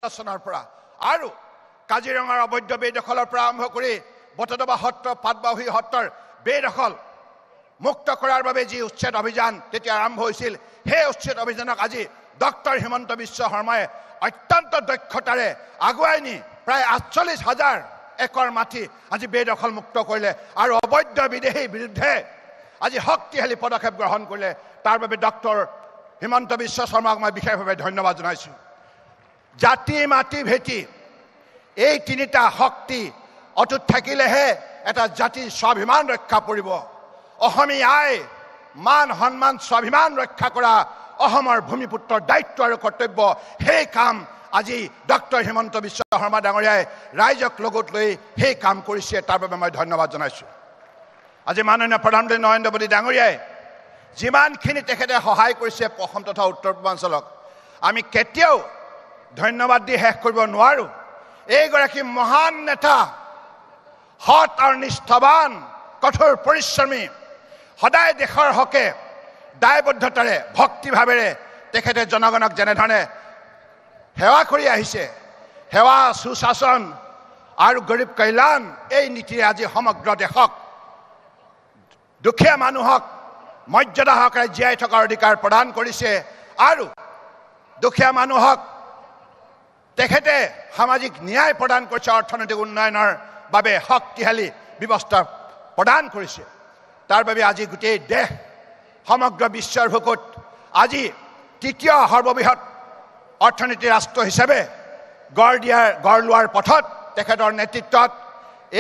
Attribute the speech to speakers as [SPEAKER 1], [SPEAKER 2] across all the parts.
[SPEAKER 1] চনৰ পৰা আৰু কাজিৰঙাৰ অবৈধ বেদখলৰ পৰা আৰম্ভ কৰি বটদ্ৰৱা সত্ৰ পাটবাউসী সত্ৰৰ বেদখল মুক্ত কৰাৰ বাবে যি উচ্ছেদ অভিযান তেতিয়া আৰম্ভ হৈছিল সেই উচ্ছেদ অভিযানক আজি ডক্টৰ হিমন্ত বিশ্ব শৰ্মাই অত্যন্ত দক্ষতাৰে আগুৱাই নি প্ৰায় ৪৮,০০০ একৰ মাটি আজি বেদখল মুক্ত কৰিলে আৰু অবৈধ বিদেশীৰ বিৰুদ্ধে আজি শক্তিশালী পদক্ষেপ গ্ৰহণ কৰিলে তাৰ বাবে ডক্টৰ হিমন্ত বিশ্ব শৰ্মাক মই বিশেষভাৱে ধন্যবাদ জনাইছোঁ জাতি মাটি ভেটি এই তিনিটা শক্তি অটুট থাকিলেহে এটা জাতিৰ স্বাভিমান ৰক্ষা পৰিব অসমীয়াই মান সন্মান স্বাভিমান ৰক্ষা কৰা অসমৰ ভূমিপুত্ৰৰ দায়িত্ব আৰু কৰ্তব্য সেই কাম আজি ডক্টৰ হিমন্ত বিশ্ব শৰ্মা ডাঙৰীয়াই ৰাইজক লগত লৈ সেই কাম কৰিছে তাৰ বাবে মই ধন্যবাদ জনাইছোঁ আজি মাননীয় প্ৰধানমন্ত্ৰী নৰেন্দ্ৰ মোদী ডাঙৰীয়াই যিমানখিনি তেখেতে সহায় কৰিছে অসম তথা উত্তৰ পূৰ্বাঞ্চলক আমি কেতিয়াও ধন্যবাদ দি শেষ কৰিব নোৱাৰোঁ এইগৰাকী মহান নেতা সৎ আৰু নিষ্ঠাৱান কঠোৰ পৰিশ্ৰমী সদায় দেশৰ হকে দায়বদ্ধতাৰে ভক্তিভাৱেৰে তেখেতে জনগণক যেনেধৰণে সেৱা কৰি আহিছে সেৱা সুশাসন আৰু গৰীব কল্যাণ এই নীতিৰে আজি সমগ্ৰ দেশক দুখীয়া মানুহক মৰ্যাদা সহকাৰে জীয়াই থকাৰ অধিকাৰ প্ৰদান কৰিছে আৰু দুখীয়া মানুহক তেখেতে সামাজিক ন্যায় প্ৰদান কৰিছে অৰ্থনৈতিক উন্নয়নৰ বাবে শক্তিশালী ব্যৱস্থা প্ৰদান কৰিছে তাৰ বাবে আজি গোটেই দেশ সমগ্ৰ বিশ্বৰ বুকুত আজি তৃতীয় সৰ্ববৃহৎ অৰ্থনীতিৰ ৰাষ্ট্ৰ হিচাপে গঢ় লোৱাৰ পথত তেখেতৰ নেতৃত্বত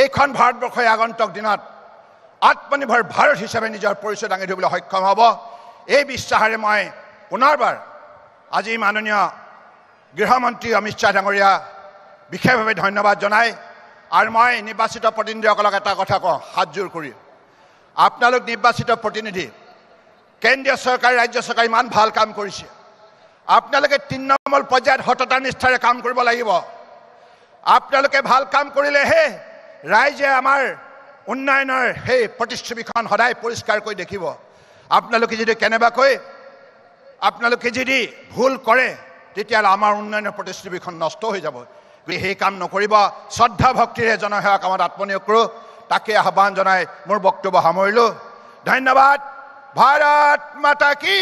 [SPEAKER 1] এইখন ভাৰতবৰ্ষই আগন্তুক দিনত আত্মনিৰ্ভৰ ভাৰত হিচাপে নিজৰ পৰিচয় দাঙি ধৰিবলৈ সক্ষম হ'ব এই বিশ্বাসেৰে মই পুনৰবাৰ আজি মাননীয় গৃহমন্ত্ৰী অমিত শ্বাহ ডাঙৰীয়া বিশেষভাৱে ধন্যবাদ জনাই আৰু মই নিৰ্বাচিত প্ৰতিনিধিসকলক এটা কথা কওঁ হাতযোৰ কৰি আপোনালোক নিৰ্বাচিত প্ৰতিনিধি কেন্দ্ৰীয় চৰকাৰ ৰাজ্য চৰকাৰ ইমান ভাল কাম কৰিছে আপোনালোকে তৃণমূল পৰ্যায়ত সততাৰ নিষ্ঠাৰে কাম কৰিব লাগিব আপোনালোকে ভাল কাম কৰিলেহে ৰাইজে আমাৰ উন্নয়নৰ সেই প্ৰতিচ্ছবিখন সদায় পৰিষ্কাৰ কৰি দেখিব আপোনালোকে যদি কেনেবাকৈ আপোনালোকে যদি ভুল কৰে তেতিয়াহ'লে আমাৰ উন্নয়নৰ প্ৰতিচ্ছবিখন নষ্ট হৈ যাব সেই কাম নকৰিব শ্ৰদ্ধা ভক্তিৰে জনসেৱা কামত আত্মনিয়োগ কৰোঁ তাকে আহ্বান জনাই মোৰ বক্তব্য সামৰিলোঁ ধন্যবাদ ভাৰত মাতা কি